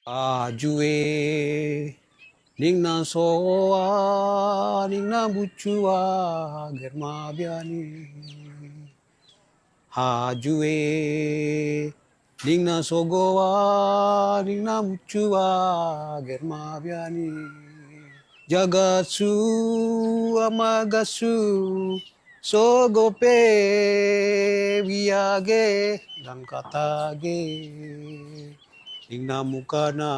Ajue ningna soa ningna bucua germa biani Ajue ningna sogoa ningna bucua germa biani Jagasu amagasu sogope wiage dan katage Dingna mukana,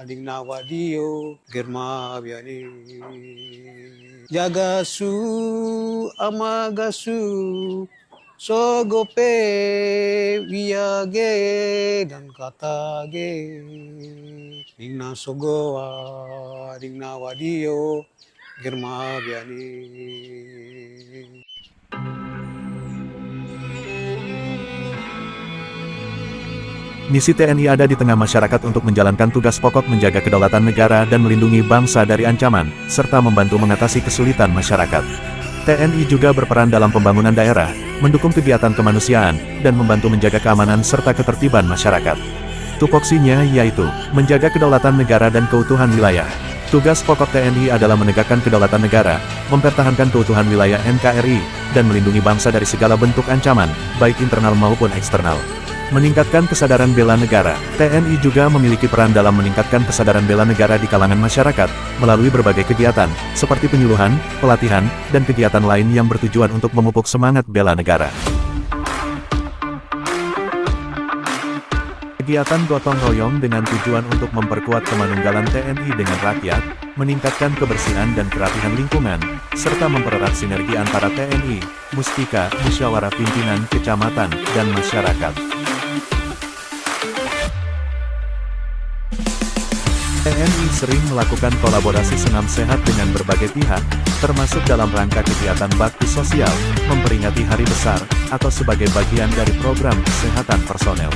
dingna wadio, germa biani. Jagasu, amagasu, sogope, wiage, dan katage. Dingna sogoa, dingna wadio, germa biani. Misi TNI ada di tengah masyarakat untuk menjalankan tugas pokok menjaga kedaulatan negara dan melindungi bangsa dari ancaman, serta membantu mengatasi kesulitan masyarakat. TNI juga berperan dalam pembangunan daerah, mendukung kegiatan kemanusiaan, dan membantu menjaga keamanan serta ketertiban masyarakat. Tupoksinya yaitu, menjaga kedaulatan negara dan keutuhan wilayah. Tugas pokok TNI adalah menegakkan kedaulatan negara, mempertahankan keutuhan wilayah NKRI, dan melindungi bangsa dari segala bentuk ancaman, baik internal maupun eksternal. Meningkatkan kesadaran bela negara. TNI juga memiliki peran dalam meningkatkan kesadaran bela negara di kalangan masyarakat, melalui berbagai kegiatan, seperti penyuluhan, pelatihan, dan kegiatan lain yang bertujuan untuk memupuk semangat bela negara. Kegiatan gotong royong dengan tujuan untuk memperkuat kemanunggalan TNI dengan rakyat, meningkatkan kebersihan dan kerapihan lingkungan, serta mempererat sinergi antara TNI, Muspika, Musyawarah Pimpinan Kecamatan, dan masyarakat. TNI sering melakukan kolaborasi senam sehat dengan berbagai pihak, termasuk dalam rangka kegiatan bakti sosial, memperingati hari besar, atau sebagai bagian dari program kesehatan personel.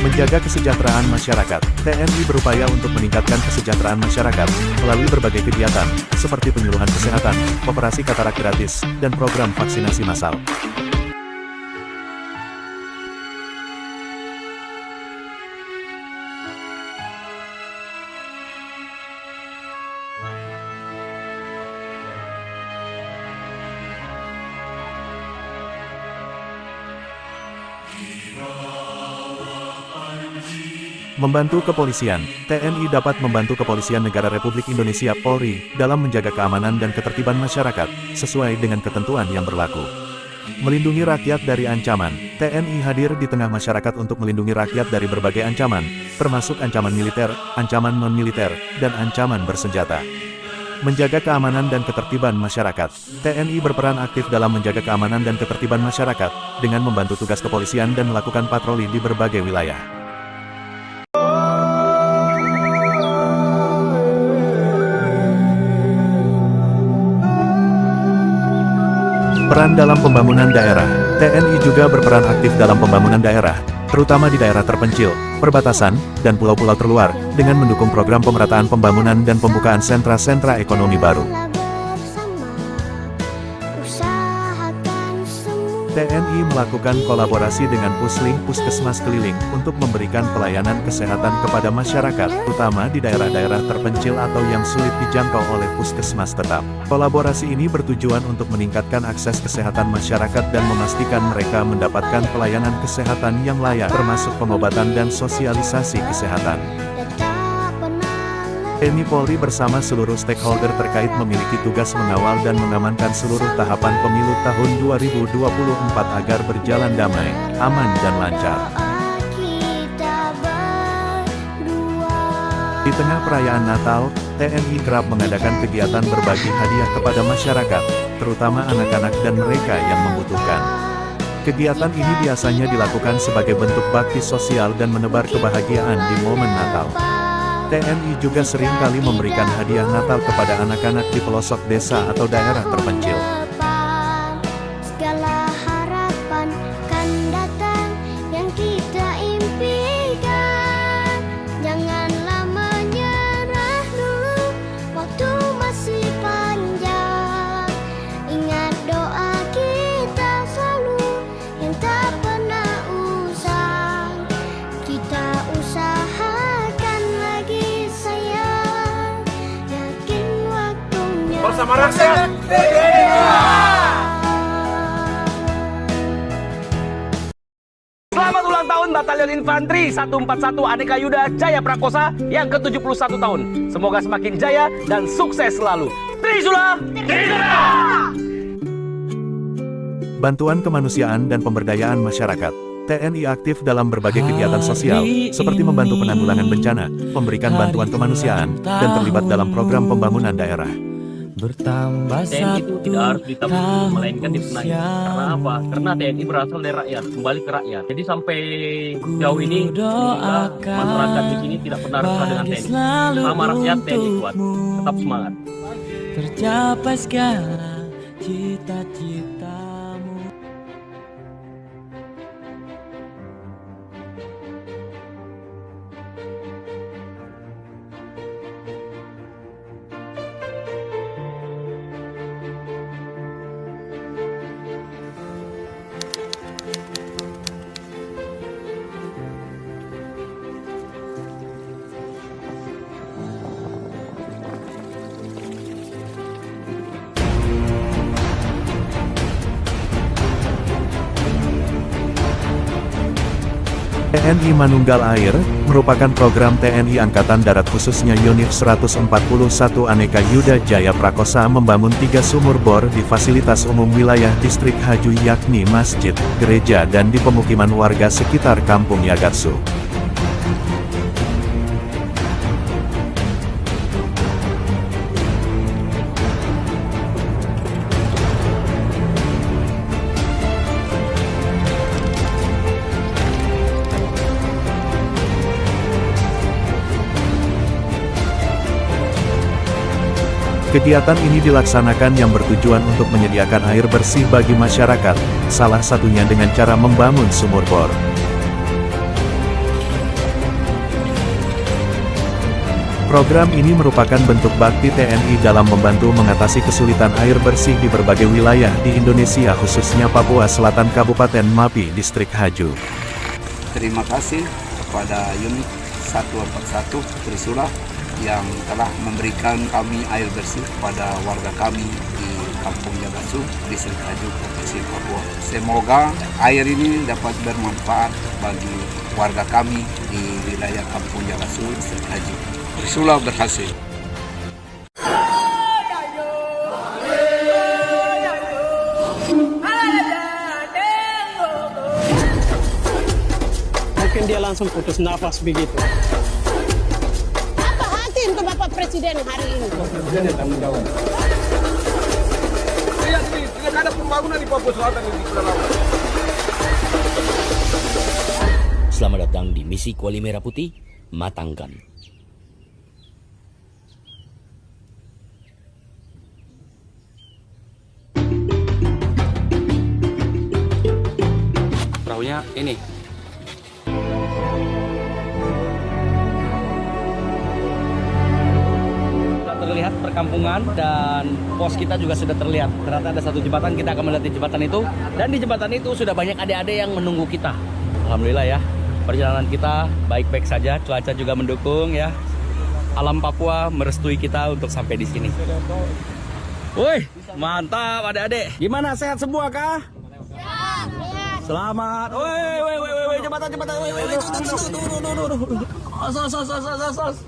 Menjaga kesejahteraan masyarakat, TNI berupaya untuk meningkatkan kesejahteraan masyarakat, melalui berbagai kegiatan, seperti penyuluhan kesehatan, operasi katarak gratis, dan program vaksinasi massal. Membantu kepolisian, TNI dapat membantu Kepolisian Negara Republik Indonesia Polri dalam menjaga keamanan dan ketertiban masyarakat, sesuai dengan ketentuan yang berlaku. Melindungi rakyat dari ancaman, TNI hadir di tengah masyarakat untuk melindungi rakyat dari berbagai ancaman, termasuk ancaman militer, ancaman non-militer, dan ancaman bersenjata. Menjaga keamanan dan ketertiban masyarakat, TNI berperan aktif dalam menjaga keamanan dan ketertiban masyarakat, dengan membantu tugas kepolisian dan melakukan patroli di berbagai wilayah. Peran dalam pembangunan daerah, TNI juga berperan aktif dalam pembangunan daerah, terutama di daerah terpencil, perbatasan, dan pulau-pulau terluar, dengan mendukung program pemerataan pembangunan dan pembukaan sentra-sentra ekonomi baru. TNI melakukan kolaborasi dengan Puslink Puskesmas keliling untuk memberikan pelayanan kesehatan kepada masyarakat, terutama di daerah-daerah terpencil atau yang sulit dijangkau oleh puskesmas tetap. Kolaborasi ini bertujuan untuk meningkatkan akses kesehatan masyarakat dan memastikan mereka mendapatkan pelayanan kesehatan yang layak, termasuk pengobatan dan sosialisasi kesehatan. TNI Polri bersama seluruh stakeholder terkait memiliki tugas mengawal dan mengamankan seluruh tahapan pemilu tahun 2024 agar berjalan damai, aman dan lancar. Di tengah perayaan Natal, TNI kerap mengadakan kegiatan berbagi hadiah kepada masyarakat, terutama anak-anak dan mereka yang membutuhkan. Kegiatan ini biasanya dilakukan sebagai bentuk bakti sosial dan menebar kebahagiaan di momen Natal. TNI juga seringkali memberikan hadiah Natal kepada anak-anak di pelosok desa atau daerah terpencil. Segala harapan kan datang yang kita impikan. Janganlah menyerah dulu, waktu masih panjang. Ingat doa kita selalu yang tak pernah usang. Kita usahakan lagi sayang, yakin waktunya bersama rakyat. Selamat ulang tahun Batalion Infanteri 141 Aneka Yuda Jaya Prakosa yang ke-71 tahun. Semoga semakin jaya dan sukses selalu. Trisula! Trisula! Bantuan kemanusiaan dan pemberdayaan masyarakat. TNI aktif dalam berbagai kegiatan sosial, seperti membantu penanggulangan bencana, memberikan bantuan kemanusiaan, dan terlibat dalam program pembangunan daerah. Bertambah TNI itu tidak harus ditambah, melainkan dibenahi. Karena apa? Karena TNI berasal dari rakyat, kembali ke rakyat. Jadi sampai jauh ini masyarakat di sini tidak pernah resah dengan TNI. Sama rakyat TNI kuat, tetap semangat. Tercapai segala cita-citamu. TNI Manunggal Air, merupakan program TNI Angkatan Darat khususnya Yonif 141 Aneka Yuda Jaya Prakosa membangun 3 sumur bor di fasilitas umum wilayah distrik Haju yakni masjid, gereja dan di pemukiman warga sekitar Kampung Yagatsu. Kegiatan ini dilaksanakan yang bertujuan untuk menyediakan air bersih bagi masyarakat, salah satunya dengan cara membangun sumur bor. Program ini merupakan bentuk bakti TNI dalam membantu mengatasi kesulitan air bersih di berbagai wilayah di Indonesia khususnya Papua Selatan Kabupaten Mapi, Distrik Haju. Terima kasih kepada Unit 141 Trisula yang telah memberikan kami air bersih kepada warga kami di Kampung Yagatsu, Distrik Haju, Provinsi Papua. Semoga air ini dapat bermanfaat bagi warga kami di wilayah Kampung Yagatsu, Distrik Haju. Trisula berhasil. Mungkin dia langsung putus nafas begitu. Untuk Bapak Presiden hari ini. Presiden yang tanggung jawab. Lihat nih, tidak ada pembangunan di Papua Selatan di Pulau Laut. Selamat datang di Misi Kuali Merah Putih, matangkan. Perahunya ini. Terlihat perkampungan dan pos kita juga sudah terlihat. Ternyata ada satu jembatan, kita akan melewati jembatan itu. Dan di jembatan itu sudah banyak adik-adik yang menunggu kita. Alhamdulillah ya, perjalanan kita baik-baik saja, cuaca juga mendukung ya. Alam Papua merestui kita untuk sampai di sini. Woi, mantap adik-adik. Gimana, sehat semua kah? Selamat. Woi, jembatan. Woi, tuh. Sos.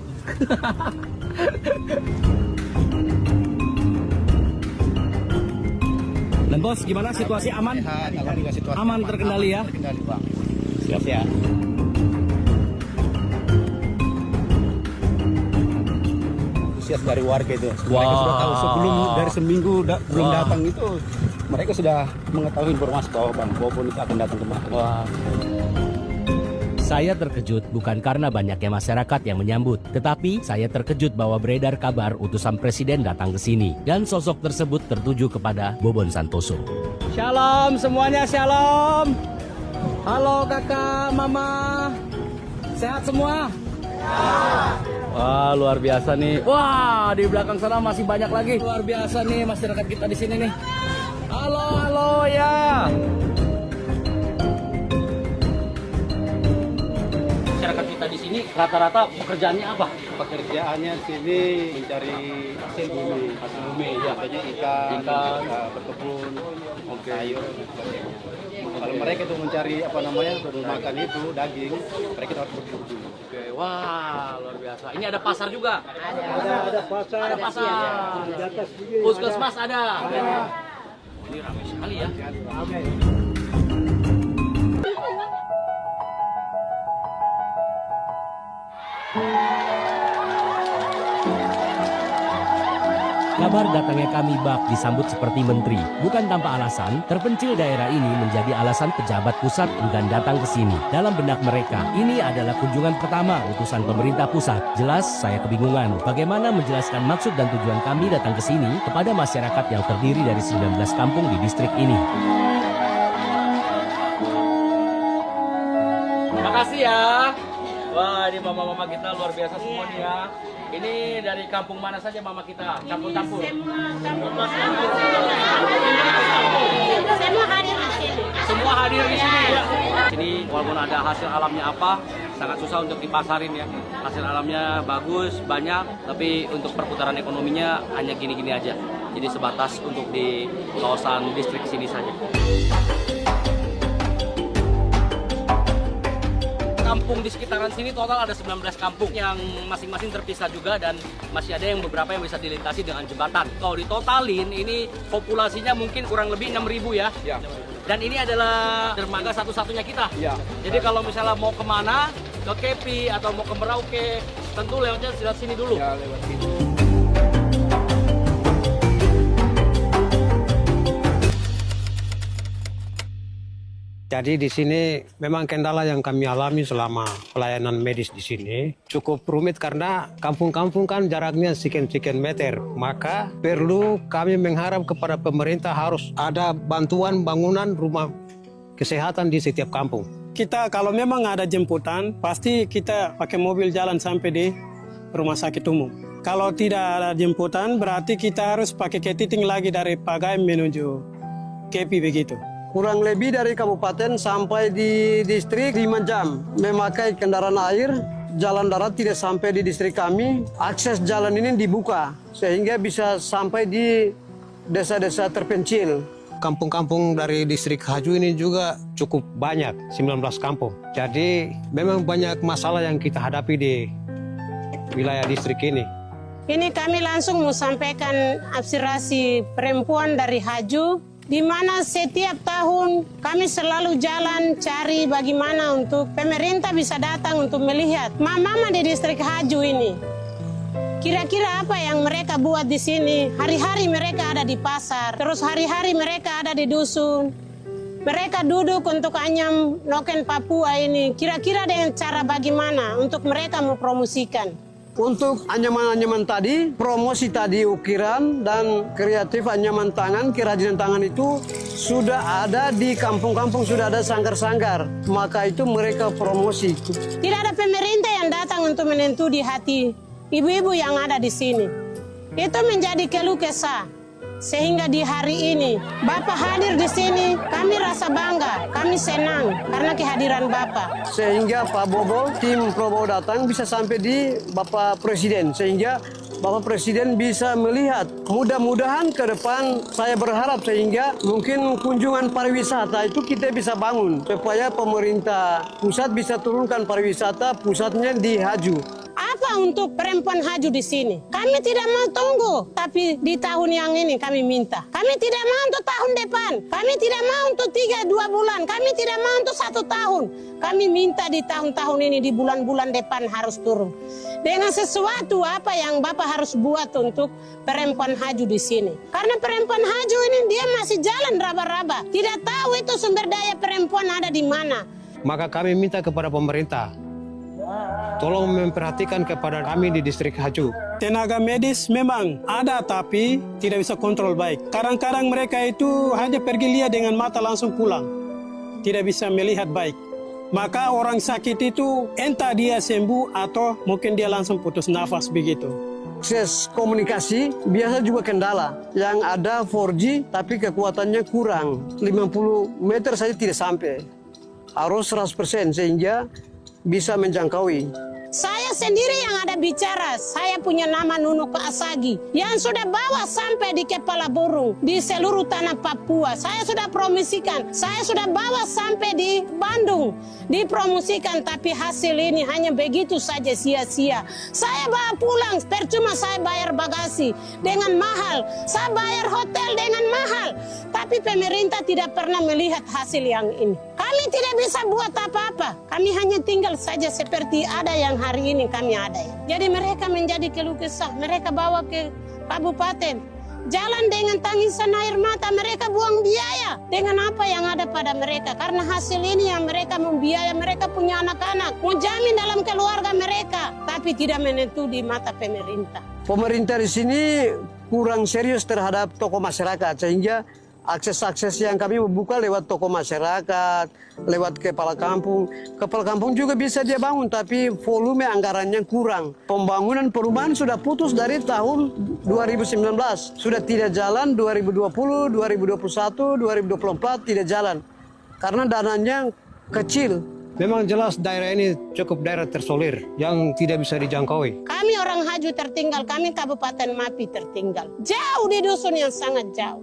Dan bos, gimana situasi aman? Aman, terkendali ya? Terkendali, Bang. Siap ya. Antusias dari warga itu. Mereka sudah tahu sebelum dari seminggu belum datang itu, mereka sudah mengetahui informasi bahwa Bang Bobon itu akan datang kemari. Wah. Saya terkejut bukan karena banyaknya masyarakat yang menyambut, tetapi saya terkejut bahwa beredar kabar utusan presiden datang ke sini dan sosok tersebut tertuju kepada Bobon Santoso. Shalom semuanya, shalom. Halo kakak, mama. Sehat semua? Wah, luar biasa nih. Wah, di belakang sana masih banyak lagi. Luar biasa nih masyarakat kita di sini nih. Halo ya. Masyarakat kita di sini rata-rata pekerjaannya apa? Pekerjaannya sini mencari hasil bumi, ya. Katanya ikan, berkebun, sayur, dan sebagainya. Kalau mereka itu mencari untuk makan itu daging, mereka harus berburu dulu. Oke, wah luar biasa. Ini ada pasar juga? Ada pasar. Ada pasar. Di atas juga. Puskesmas ada. Ini ramai sekali ya. Kabar datangnya kami bak disambut seperti menteri. Bukan tanpa alasan, terpencil daerah ini menjadi alasan pejabat pusat enggan datang ke sini. Dalam benak mereka, ini adalah kunjungan pertama utusan pemerintah pusat. Jelas saya kebingungan bagaimana menjelaskan maksud dan tujuan kami datang ke sini kepada masyarakat yang terdiri dari 19 kampung di distrik ini. Terima kasih ya. Wah, ini mama-mama kita luar biasa semua nih ya. Ini dari kampung mana saja mama kita? Campur-campur. Semua hadir di sini. Semua hadir di sini. Ini walaupun ada hasil alamnya apa, sangat susah untuk dipasarin ya. Hasil alamnya bagus, banyak, tapi untuk perputaran ekonominya hanya gini-gini aja. Jadi sebatas untuk di kawasan distrik sini saja. Kampung di sekitaran sini total ada 19 kampung yang masing-masing terpisah juga dan masih ada yang beberapa yang bisa dilintasi dengan jembatan. Kalau ditotalin ini populasinya mungkin kurang lebih 6.000 ya. Ya. Dan ini adalah dermaga satu-satunya kita. Ya. Jadi kalau misalnya mau kemana, ke Kepi atau mau ke Merauke, tentu lewatnya lewat sini dulu. Ya, lewat sini. Jadi di sini memang kendala yang kami alami selama pelayanan medis di sini cukup rumit karena kampung-kampung kan jaraknya sekian-sekian meter. Maka perlu kami mengharap kepada pemerintah harus ada bantuan bangunan rumah kesehatan di setiap kampung. Kita kalau memang ada jemputan, pasti kita pakai mobil jalan sampai di rumah sakit umum. Kalau tidak ada jemputan, berarti kita harus pakai ketiting lagi dari Pagaim menuju Kepi begitu. Kurang lebih dari kabupaten sampai di distrik 5 jam. Memakai kendaraan air, jalan darat tidak sampai di distrik kami. Akses jalan ini dibuka sehingga bisa sampai di desa-desa terpencil. Kampung-kampung dari distrik Haju ini juga cukup banyak, 19 kampung. Jadi memang banyak masalah yang kita hadapi di wilayah distrik ini. Ini kami langsung mau sampaikan aspirasi perempuan dari Haju, di mana setiap tahun kami selalu jalan cari bagaimana untuk pemerintah bisa datang untuk melihat mama-mama di distrik Haju ini. Kira-kira apa yang mereka buat di sini? Hari-hari mereka ada di pasar, terus hari-hari mereka ada di dusun. Mereka duduk untuk anyam Noken Papua ini. Kira-kira dengan cara bagaimana untuk mereka mempromosikan? Untuk anyaman-anyaman tadi, promosi tadi ukiran dan kreatif anyaman tangan, kerajinan tangan itu sudah ada di kampung-kampung, sudah ada sanggar-sanggar. Maka itu mereka promosi. Tidak ada pemerintah yang datang untuk menentu di hati ibu-ibu yang ada di sini. Itu menjadi keluh kesah. Sehingga di hari ini, Bapak hadir di sini, kami rasa bangga, kami senang karena kehadiran Bapak. Sehingga Pak Bobo, tim Probo datang bisa sampai di Bapak Presiden. Sehingga Bapak Presiden bisa melihat. Mudah-mudahan ke depan saya berharap sehingga mungkin kunjungan pariwisata itu kita bisa bangun. Supaya pemerintah pusat bisa turunkan pariwisata pusatnya di Haju. Apa untuk perempuan Haju di sini? Kami tidak mau tunggu, tapi di tahun yang ini kami minta. Kami tidak mau untuk tahun depan, kami tidak mau untuk 3-2 bulan, kami tidak mau untuk 1 tahun. Kami minta di tahun-tahun ini, di bulan-bulan depan harus turun. Dengan sesuatu apa yang Bapak harus buat untuk perempuan Haju di sini. Karena perempuan Haju ini dia masih jalan raba-raba. Tidak tahu itu sumber daya perempuan ada di mana. Maka kami minta kepada pemerintah, tolong memperhatikan kepada kami di distrik Haju. Tenaga medis memang ada tapi tidak bisa kontrol baik. Kadang-kadang mereka itu hanya pergi lihat dengan mata langsung pulang. Tidak bisa melihat baik. Maka orang sakit itu entah dia sembuh atau mungkin dia langsung putus nafas begitu. Akses komunikasi biasa juga kendala. Yang ada 4G tapi kekuatannya kurang. 50 meter saja tidak sampai. Harus 100% sehingga bisa menjangkaui. Saya sendiri yang ada bicara, saya punya nama Nunu Asagi yang sudah bawa sampai di kepala burung di seluruh tanah Papua. Saya sudah promosikan, saya sudah bawa sampai di Bandung, dipromosikan, tapi hasil ini hanya begitu saja sia-sia. Saya bawa pulang, percuma saya bayar bagasi dengan mahal, saya bayar hotel dengan mahal, tapi pemerintah tidak pernah melihat hasil yang ini. Kami tidak bisa buat apa-apa, kami hanya tinggal saja seperti ada yang hari ini kami ada. Jadi mereka menjadi keluh kesah, mereka bawa ke kabupaten, jalan dengan tangisan air mata, mereka buang biaya dengan apa yang ada pada mereka. Karena hasil ini yang mereka membiaya, mereka punya anak-anak, mau jamin dalam keluarga mereka, tapi tidak menentu di mata pemerintah. Pemerintah di sini kurang serius terhadap tokoh masyarakat sehingga akses-akses yang kami membuka lewat tokoh masyarakat, lewat kepala kampung. Kepala kampung juga bisa dia bangun, tapi volume anggarannya kurang. Pembangunan perumahan sudah putus dari tahun 2019. Sudah tidak jalan 2020, 2021, 2024 tidak jalan. Karena dananya kecil. Memang jelas daerah ini cukup daerah tersolir yang tidak bisa dijangkaui. Kami orang Haju tertinggal, kami Kabupaten Mapi tertinggal. Jauh di dusun yang sangat jauh.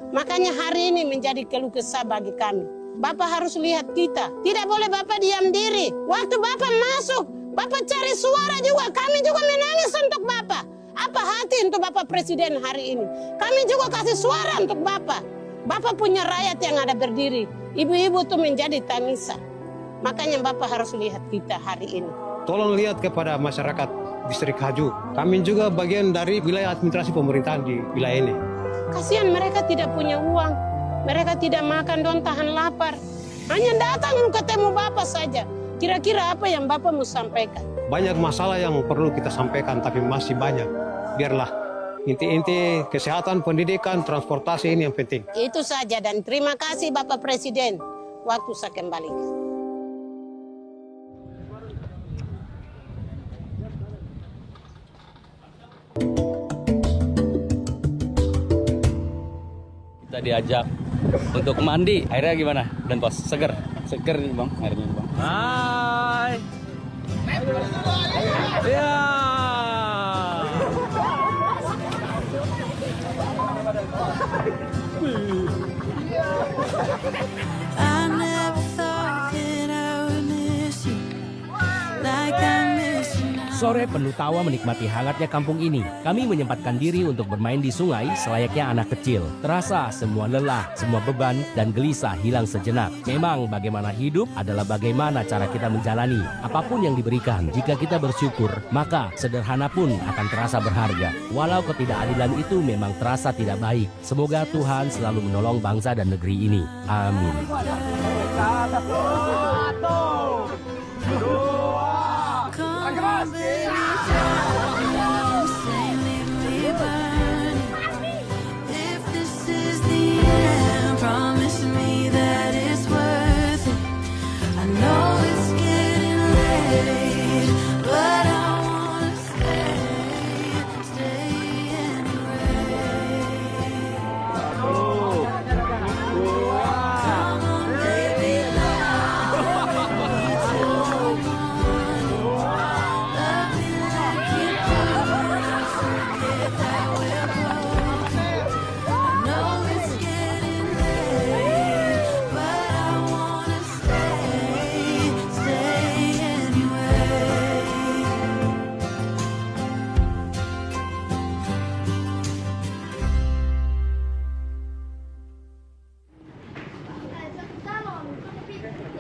Makanya hari ini menjadi keluh kesah bagi kami. Bapak harus lihat kita. Tidak boleh Bapak diam diri. Waktu Bapak masuk, Bapak cari suara juga. Kami juga menangis untuk Bapak. Apa hati untuk Bapak Presiden hari ini? Kami juga kasih suara untuk Bapak. Bapak punya rakyat yang ada berdiri. Ibu-ibu itu menjadi tangisan. Makanya Bapak harus lihat kita hari ini. Tolong lihat kepada masyarakat distrik Haju. Kami juga bagian dari wilayah administrasi pemerintahan di wilayah ini. Kasihan mereka tidak punya uang. Mereka tidak makan don tahan lapar. Hanya datang ketemu Bapak saja. Kira-kira apa yang Bapak mau sampaikan? Banyak masalah yang perlu kita sampaikan, tapi masih banyak. Biarlah. Inti-inti kesehatan, pendidikan, transportasi ini yang penting. Itu saja dan terima kasih Bapak Presiden. Waktu saya kembalikan. Kita diajak untuk mandi. Airnya gimana? Dan Pos, seger? Seger nih Bang, airnya Bang. Hai. Ya. I never thought that I would miss you like I miss you now. Sore penuh tawa menikmati hangatnya kampung ini. Kami menyempatkan diri untuk bermain di sungai selayaknya anak kecil. Terasa semua lelah, semua beban, dan gelisah hilang sejenak. Memang bagaimana hidup adalah bagaimana cara kita menjalani. Apapun yang diberikan, jika kita bersyukur, maka sederhana pun akan terasa berharga. Walau ketidakadilan itu memang terasa tidak baik. Semoga Tuhan selalu menolong bangsa dan negeri ini. Amin. Come on, baby, don't say leave me burning. If this is the end, promise me that it's worth it. I know it's getting late, but I wanna stay anyway. Come on, baby, love me too.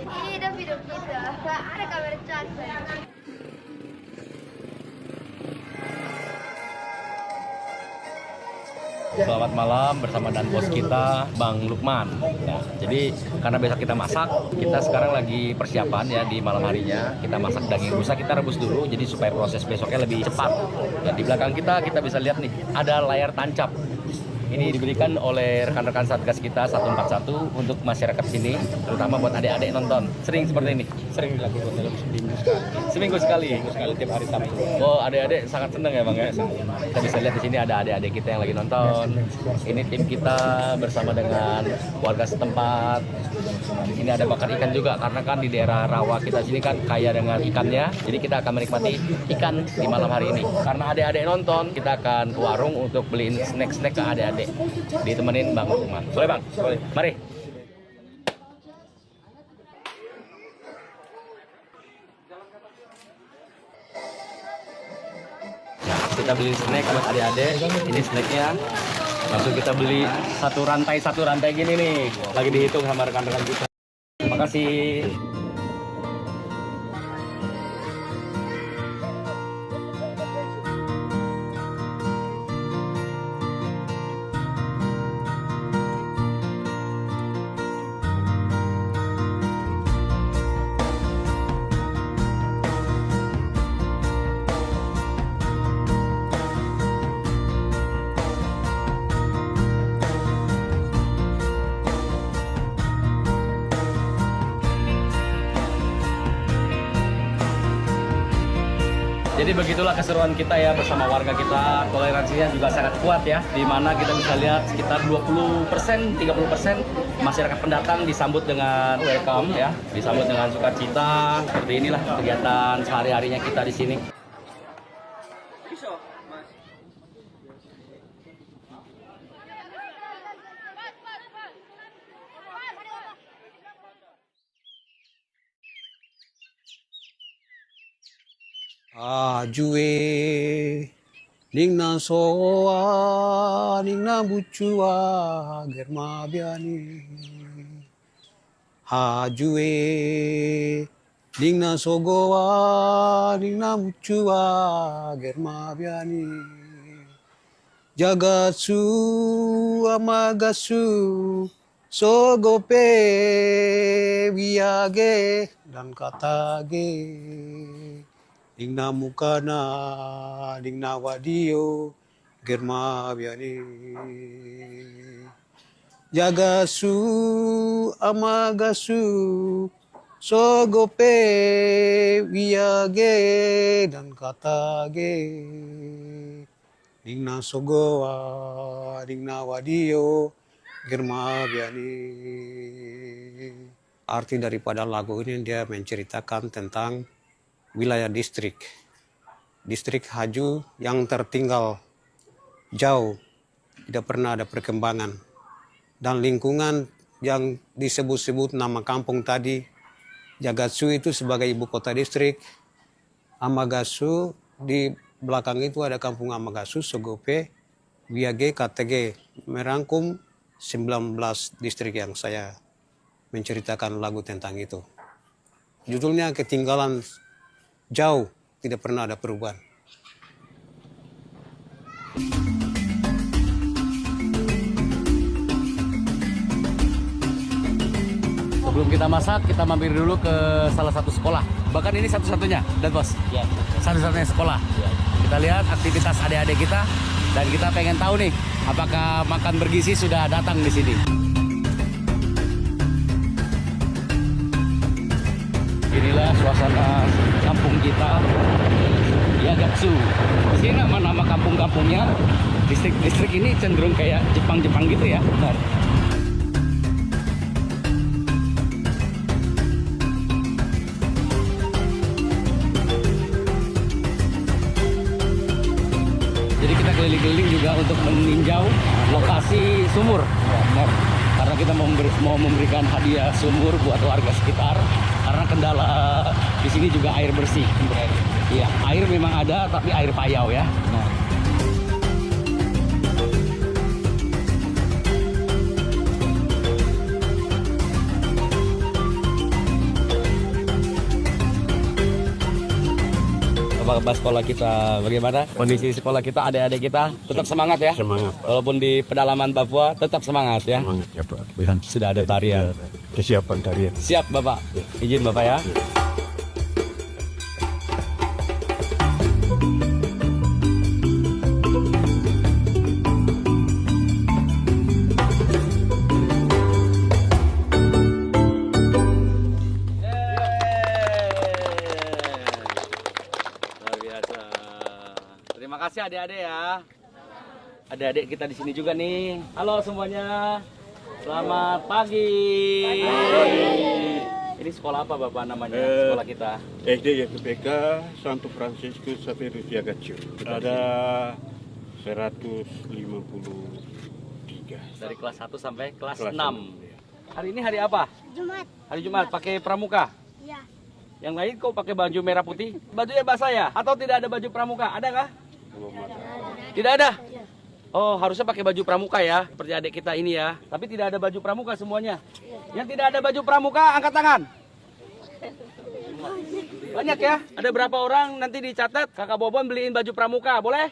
Ini video kita, ada kamera cantik. Selamat malam bersama dan bos kita, Bang Lukman. Nah, jadi karena besok kita masak, kita sekarang lagi persiapan ya di malam harinya. Kita masak daging rusa, kita rebus dulu, jadi supaya proses besoknya lebih cepat. Dan di belakang kita bisa lihat nih, ada layar tancap. Ini diberikan oleh rekan-rekan Satgas kita 141 untuk masyarakat sini, terutama buat adik-adik nonton. Sering seperti ini? Sering dilakukan dalam seminggu sekali. Seminggu sekali tiap hari Sabtu. Oh, adik-adik sangat senang ya Bang ya? Kita bisa lihat di sini ada adik-adik kita yang lagi nonton. Ini tim kita bersama dengan warga setempat. Ini ada bakar ikan juga, karena kan di daerah rawa kita sini kan kaya dengan ikannya. Jadi kita akan menikmati ikan di malam hari ini. Karena adik-adik nonton, kita akan ke warung untuk beliin snack-snack ke adik-adik. Ditemenin Bang Lukman. Boleh Bang? Boleh. Mari. Nah, kita beli snack buat adik-adik. Ini snacknya. Langsung kita beli satu rantai gini nih. Lagi dihitung sama rekan-rekan kita. Terima kasih. Jadi begitulah keseruan kita ya bersama warga kita. Toleransinya juga sangat kuat ya. Di mana kita bisa lihat sekitar 20%, 30% masyarakat pendatang disambut dengan welcome ya. Disambut dengan sukacita. Seperti inilah kegiatan sehari-harinya kita di sini. Ajue ningna soa ningna bucua germa biani Ajue ningna sogoa ningna bucua germa biani Jagatsu amagasu sogope wiage dan katage Dingna mukana, dingna wadio, germa biani. Jagasu, amagasu, sogope, wiage, dan katage. Dingna sogoa, dingna wadio, germa biani. Arti daripada lagu ini dia menceritakan tentang wilayah distrik Haju yang tertinggal jauh, tidak pernah ada perkembangan, dan lingkungan yang disebut-sebut nama kampung tadi, Jagatsu itu sebagai ibu kota distrik, Amagasu di belakang itu ada kampung Amagasu, Sogope, Wiage, KTG, merangkum 19 distrik yang saya menceritakan lagu tentang itu. Judulnya Ketinggalan Jauh, tidak pernah ada perubahan. Sebelum kita masak, kita mampir dulu ke salah satu sekolah. Bahkan ini satu-satunya, dan bos. Ya. Satu-satunya sekolah. Ya. Kita lihat aktivitas adik-adik kita, dan kita pengen tahu nih, apakah makan bergizi sudah datang di sini. Inilah suasana kampung kita, Jagatsu. Di sini nama kampung-kampungnya, distrik ini cenderung kayak Jepang-Jepang gitu ya. Benar. Jadi kita keliling-keliling juga untuk meninjau lokasi sumur. Benar. Karena kita mau memberikan hadiah sumur buat warga sekitar. Karena kendala di sini juga air bersih. Iya, air memang ada, tapi air payau ya. Nah. Kabar sekolah kita bagaimana? Kondisi sekolah kita, adik-adik kita tetap semangat ya? Semangat. Walaupun di pedalaman Papua tetap semangat ya? Semangat ya Pak. Sudah ada tarian. Kesiapan tarian. Siap Bapak. Izin Bapak ya. Luar biasa. Terima kasih adik-adik ya. Adik-adik kita di sini juga nih. Halo semuanya. Selamat pagi. Ini sekolah apa Bapak namanya? Sekolah kita. SD YPPK Santo Fransiskus Xavierus Yagacu. Ada 153. Dari kelas 1 sampai kelas Kelas 6. enam. Hari ini hari apa? Jumat. Hari Jumat pakai pramuka. Ya. Yang lain kok pakai baju merah putih? Bajunya basah ya? Atau tidak ada baju pramuka? Ada nggak? Tidak ada? Oh, harusnya pakai baju pramuka ya, seperti adik kita ini ya. Tapi tidak ada baju pramuka semuanya. Yang tidak ada baju pramuka, angkat tangan. Banyak ya? Ada berapa orang nanti dicatat, Kakak Bobon beliin baju pramuka, boleh?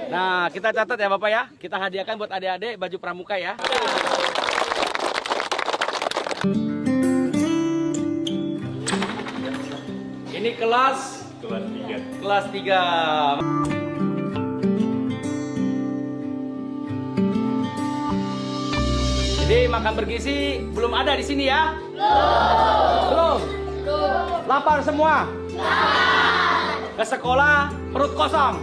Nah, kita catat ya Bapak ya. Kita hadiahkan buat adik-adik baju pramuka ya. Ini kelas 3. Kelas 3. Jadi makan bergizi belum ada di sini ya? Belum. Lapar semua? Ke sekolah perut kosong?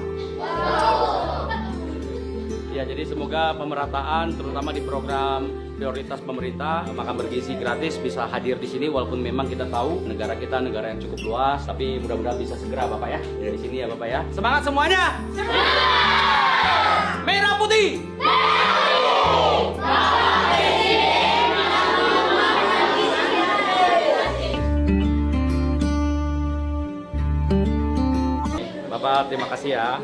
Ya, jadi semoga pemerataan terutama di program prioritas pemerintah makan bergizi gratis bisa hadir di sini, walaupun memang kita tahu negara kita negara yang cukup luas, tapi mudah-mudahan bisa segera Bapak ya di sini ya Bapak ya. Semangat semuanya. Semangat. Merah putih. Bapak terima kasih ya.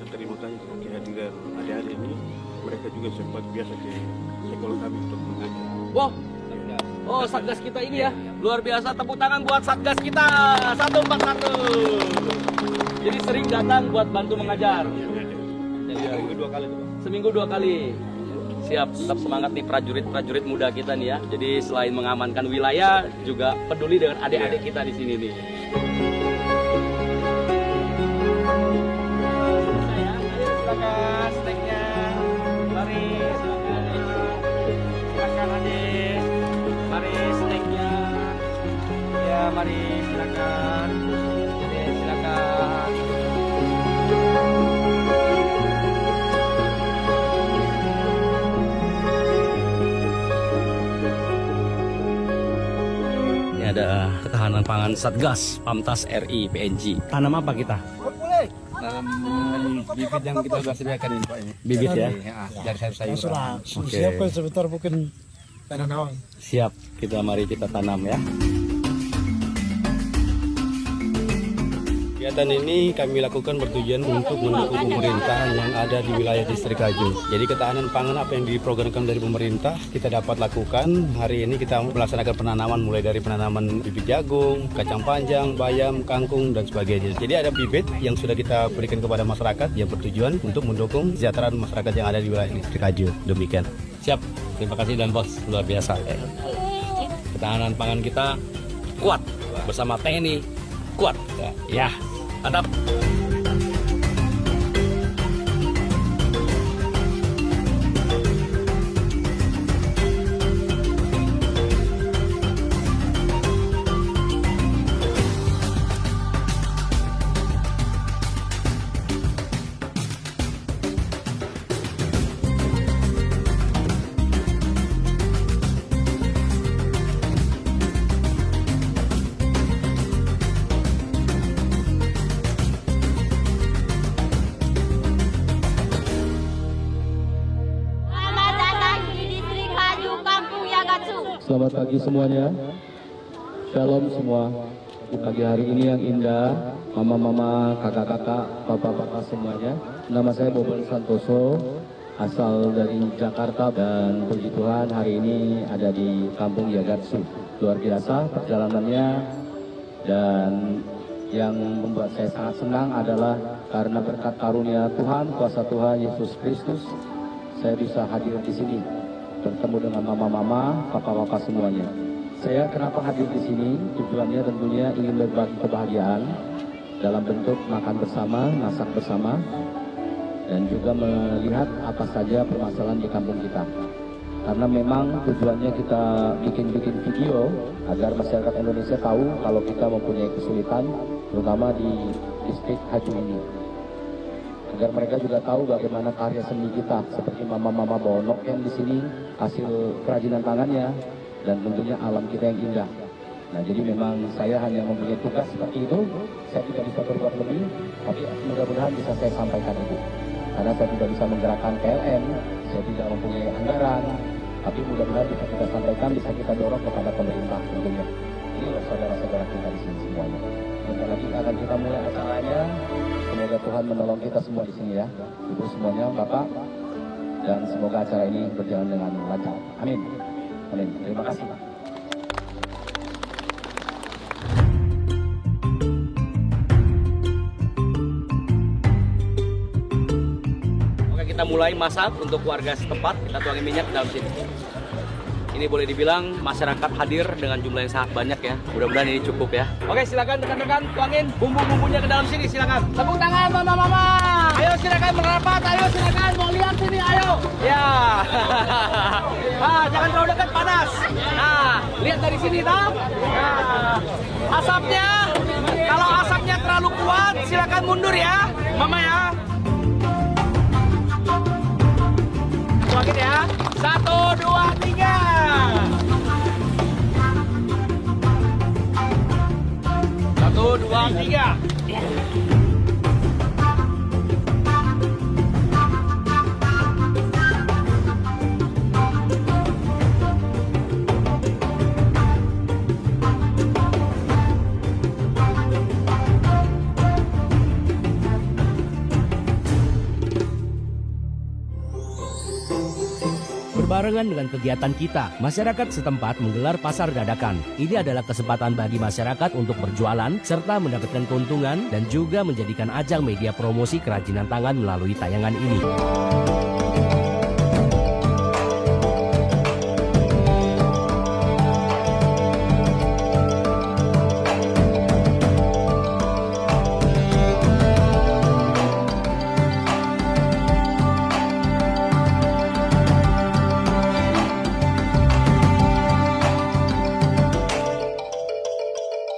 Terima kasih kehadiran adik-adik ini. Mereka juga sempat biasa ke sekolah kami untuk mengajar. Wow. Oh, Satgas kita ini ya. Luar biasa, tepuk tangan buat Satgas kita. 141. Jadi sering datang buat bantu mengajar. Seminggu 2 kali. Seminggu 2 kali. Siap, tetap semangat nih prajurit-prajurit muda kita nih ya. Jadi selain mengamankan wilayah, juga peduli dengan adik-adik kita di sini nih. Silakan snacknya. Mari, silakan adik. Mari snacknya. Ya, mari silakan. Adik, silakan. Ini ada ketahanan pangan Satgas Pamtas RI PNG. Tanam apa kita? Bibit yang kita sudah sediakan ini Pak ini. Bibit ya? Dari sayur-sayuran. Oke. sebentar mungkin tanaman. Siap, mari kita tanam ya. Kegiatan ini kami lakukan bertujuan untuk mendukung pemerintah yang ada di wilayah Distrik Aju. Jadi ketahanan pangan apa yang diprogramkan dari pemerintah kita dapat lakukan. Hari ini kita melaksanakan penanaman mulai dari penanaman bibit jagung, kacang panjang, bayam, kangkung dan sebagainya. Jadi ada bibit yang sudah kita berikan kepada masyarakat yang bertujuan untuk mendukung kesejahteraan masyarakat yang ada di wilayah Distrik Aju. Demikian. Siap, terima kasih dan bos, luar biasa. Ketahanan pangan kita kuat bersama TNI kuat. Ya, mantap. Selamat datang di Distrik Aju Kampung Yagatsu. Selamat pagi semuanya. Shalom semua. Di pagi hari ini yang indah, mama-mama, kakak-kakak, bapak-bapak semuanya. Nama saya Bobon Santoso. asal dari Jakarta dan puji Tuhan hari ini ada di Kampung Yagatsu. Luar biasa perjalanannya, dan yang membuat saya sangat senang adalah karena berkat karunia Tuhan, kuasa Tuhan Yesus Kristus, saya bisa hadir di sini bertemu dengan mama-mama, papa-papa semuanya. Saya kenapa hadir di sini? Tujuannya tentunya ingin berbagi kebahagiaan dalam bentuk makan bersama, masak bersama, dan juga melihat apa saja permasalahan di kampung kita. Karena memang tujuannya kita bikin video agar masyarakat Indonesia tahu kalau kita mempunyai kesulitan, terutama di distrik Haju ini. Agar mereka juga tahu bagaimana karya seni kita, seperti mama-mama bawa noken di sini, hasil kerajinan tangannya, dan tentunya alam kita yang indah. Nah, jadi memang saya hanya mempunyai tugas seperti itu. Saya tidak bisa berbuat lebih, tapi mudah-mudahan bisa saya sampaikan itu. Karena saya tidak bisa menggerakkan PLN, saya tidak mempunyai anggaran, tapi mudah-mudahan bisa kita sampaikan, bisa kita dorong kepada pemerintah tentunya. Ini loh saudara-saudara kita di sini semuanya. Bentar lagi akan kita mulai acaranya. Semoga Tuhan menolong kita semua di sini ya, Ibu semuanya, Bapak, dan semoga acara ini berjalan dengan lancar. Amin. Amin. Terima kasih. Oke, kita mulai masak untuk warga setempat. Kita tuangin minyak ke dalam sini. Ini boleh dibilang masyarakat hadir dengan jumlah yang sangat banyak ya. Mudah-mudahan ini cukup ya. Oke, silakan rekan-rekan tuangin bumbu-bumbunya ke dalam sini, silakan. Tepuk tangan mama-mama. Ayo silakan merapat, ayo silakan mau lihat sini, ayo. Ya. Jangan terlalu dekat, panas. Nah, lihat dari sini toh. Nah, asapnya, kalau asapnya terlalu kuat, silakan mundur ya, mama ya. Tuangin ya. 1, 2, 3. 1, 2, 3. Berbarengan dengan kegiatan kita, masyarakat setempat menggelar pasar dadakan. Ini adalah kesempatan bagi masyarakat untuk berjualan serta mendapatkan keuntungan dan juga menjadikan ajang media promosi kerajinan tangan melalui tayangan ini.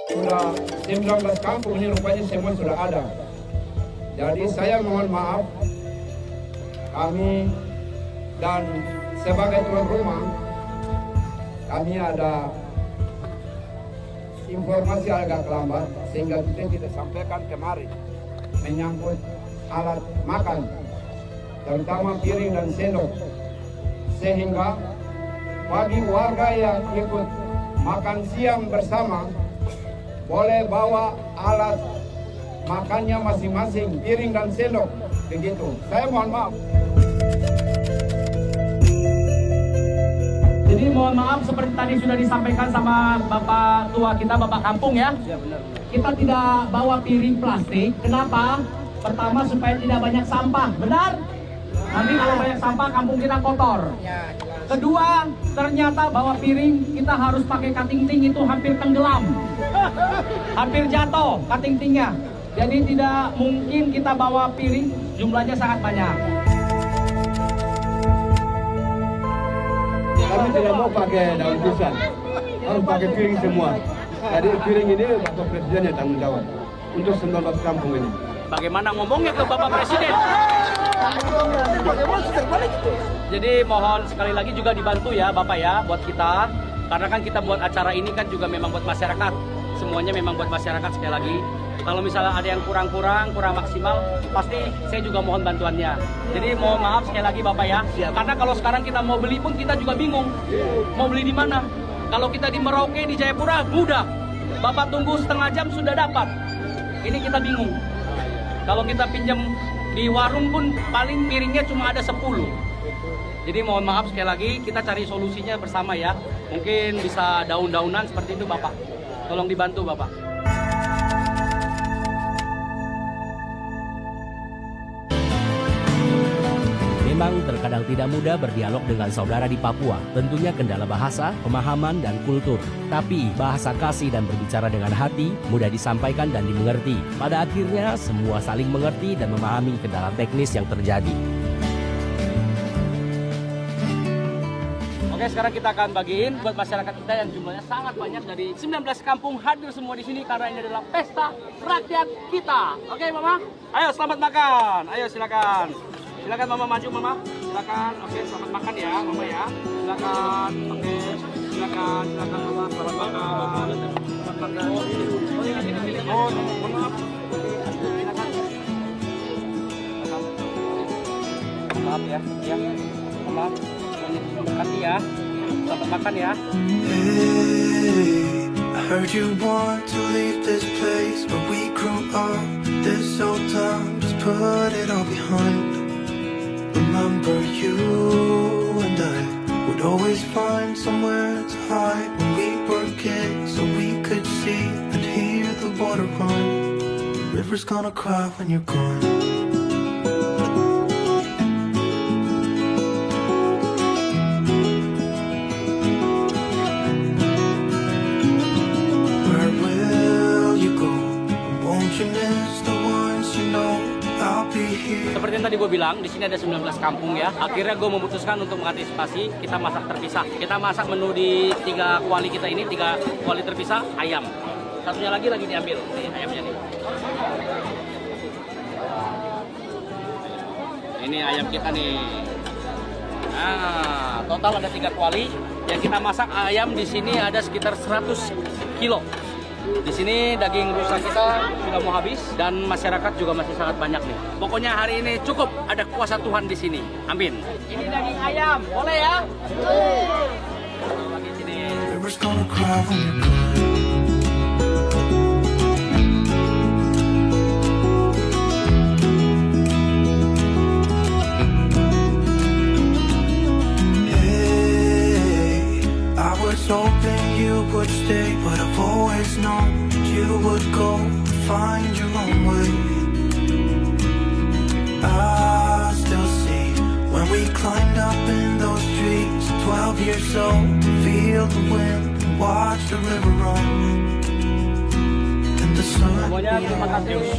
Sudah 19 kampung ini rupanya semua sudah ada. Jadi saya mohon maaf, kami dan sebagai tuan rumah, kami ada informasi agak lambat sehingga kita sampaikan kemarin menyangkut alat makan, terutama piring dan sendok, sehingga bagi warga yang ikut makan siang bersama boleh bawa alat makannya masing-masing, piring dan sendok, begitu. Saya mohon maaf. Jadi mohon maaf seperti tadi sudah disampaikan sama Bapak tua kita, Bapak kampung ya. Kita tidak bawa piring plastik. Kenapa? Pertama supaya tidak banyak sampah, benar? Nanti kalau banyak sampah kampung kita kotor. Kedua, ternyata bawa piring kita harus pakai kating-ting, itu hampir tenggelam. Hampir jatuh kating-tingnya. Jadi tidak mungkin kita bawa piring, jumlahnya sangat banyak. Kami tidak mau pakai daun pisang, harus pakai piring semua. Jadi piring ini Bapak Presiden yang tanggung jawab untuk 19 kampung ini. Bagaimana ngomongnya ke Bapak Presiden? Jadi mohon sekali lagi juga dibantu ya Bapak ya, buat kita. Karena kan kita buat acara ini kan juga memang buat masyarakat. Semuanya memang buat masyarakat sekali lagi. Kalau misalnya ada yang kurang maksimal, pasti saya juga mohon bantuannya. Jadi mohon maaf sekali lagi Bapak ya. Karena kalau sekarang kita mau beli pun kita juga bingung. Mau beli di mana? Kalau kita di Merauke, di Jayapura, mudah. Bapak tunggu setengah jam sudah dapat. Ini kita bingung. Kalau kita pinjam di warung pun paling piringnya cuma ada 10. Jadi mohon maaf sekali lagi, kita cari solusinya bersama ya. Mungkin bisa daun-daunan seperti itu Bapak. Tolong dibantu Bapak. Memang terkadang tidak mudah berdialog dengan saudara di Papua. Tentunya kendala bahasa, pemahaman, dan kultur. Tapi bahasa kasih dan berbicara dengan hati mudah disampaikan dan dimengerti. Pada akhirnya semua saling mengerti dan memahami kendala teknis yang terjadi. Oke, sekarang kita akan bagiin buat masyarakat kita yang jumlahnya sangat banyak dari 19 kampung hadir semua di sini karena ini adalah pesta rakyat kita. Oke, Mama. Ayo selamat makan. Ayo silakan. Silakan Mama maju Mama. Silakan. Oke, selamat makan ya Mama ya. Silakan. Oke. Silakan Mama. Selamat makan. Selamat makan. Oh, mohon maaf. Silakan. Maaf ya. Ya. Maaf. Makan ya. Selamat makan ya. Hey, I heard you want to leave this place where we grew up. This old town, just put it all behind. Remember you and I would always find somewhere to hide when we were kids, so we could see and hear the water run. The river's gonna cry when you're gone. Where will you go? Won't you miss the ones you know? I'll be here. Seperti yang tadi gue bilang, di sini ada 19 kampung ya. Akhirnya gue memutuskan untuk mengantisipasi, kita masak terpisah. Kita masak menu di 3 kuali kita ini, 3 kuali terpisah, ayam. Satunya lagi diambil, nih ayamnya nih. Ini ayam kita nih. Nah, total ada 3 kuali. Yang kita masak ayam di sini ada sekitar 100 kilo. Di sini daging rusa kita sudah mau habis dan masyarakat juga masih sangat banyak nih. Pokoknya hari ini cukup, ada kuasa Tuhan di sini. Amin. Ini daging ayam, boleh ya? Lagi sini. River's gonna cry when you're gone. Hey, I was hoping you would stay, but I've always known you would go and find your own way. I still see when we climbed up in those trees, 12 years old, to feel the wind and watch the river run. And the sun. Semuanya terima kasih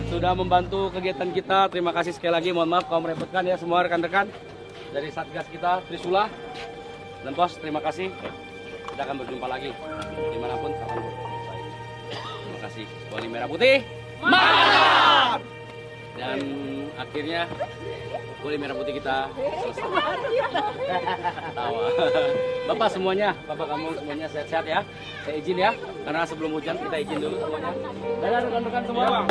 sudah membantu kegiatan kita. Terima kasih sekali lagi. Mohon maaf kalau merepotkan ya semua rekan-rekan dari Satgas kita Trisula dan Pos. Terima kasih. Kita akan berjumpa lagi dimanapun kapanpun. Terima kasih. Kuali Merah Putih mantap. Dan akhirnya kuali Merah Putih kita selesai. Tawa. Bapak semuanya, Bapak kamu semuanya sehat-sehat ya. Saya izin ya, karena sebelum hujan kita izin dulu semuanya. Dadah rekan-rekan semua.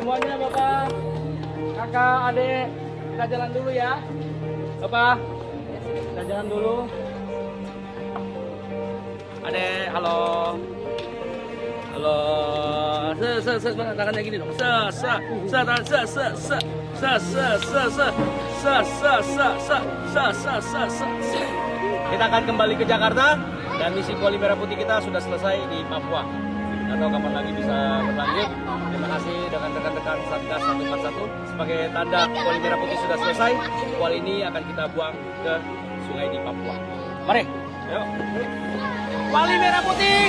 Semuanya Bapak, Kakak, Adik, kita jalan dulu ya. Bapak, kita jalan dulu. Adek, halo. Halo. Tangannya gini dong. Kita akan kembali ke Jakarta dan misi Kuali Merah Putih kita sudah selesai di Papua. Tidak tahu kapan lagi bisa berlanjut. Terima kasih dengan rekan-rekan Satgas 141. Sebagai tanda Kuali Merah Putih sudah selesai, kuali ini akan kita buang ke sungai di Papua. Mari, yuk. Kuali Merah Putih.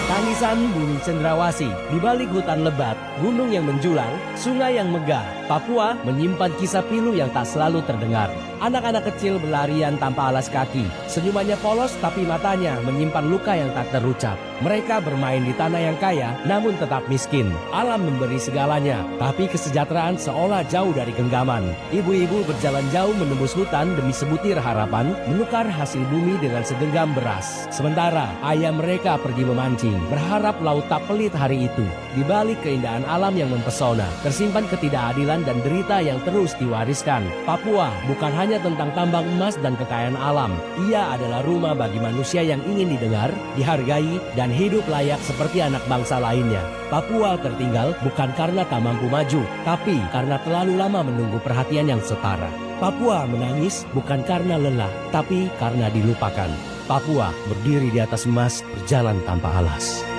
Tangisan bumi cendrawasih di balik hutan lebat, gunung yang menjulang, sungai yang megah. Papua menyimpan kisah pilu yang tak selalu terdengar. Anak-anak kecil berlarian tanpa alas kaki. Senyumannya polos tapi matanya menyimpan luka yang tak terucap. Mereka bermain di tanah yang kaya namun tetap miskin. Alam memberi segalanya, tapi kesejahteraan seolah jauh dari genggaman. Ibu-ibu berjalan jauh menembus hutan demi sebutir harapan, menukar hasil bumi dengan segenggam beras. Sementara ayah mereka pergi memancing, berharap laut tak pelit hari itu. Di balik keindahan alam yang mempesona, tersimpan ketidakadilan penderitaan dan derita yang terus diwariskan. Papua bukan hanya tentang tambang emas dan kekayaan alam. Ia adalah rumah bagi manusia yang ingin didengar, dihargai, dan hidup layak seperti anak bangsa lainnya. Papua tertinggal bukan karena tak mampu maju, tapi karena terlalu lama menunggu perhatian yang setara. Papua menangis bukan karena lelah, tapi karena dilupakan. Papua berdiri di atas emas, berjalan tanpa alas.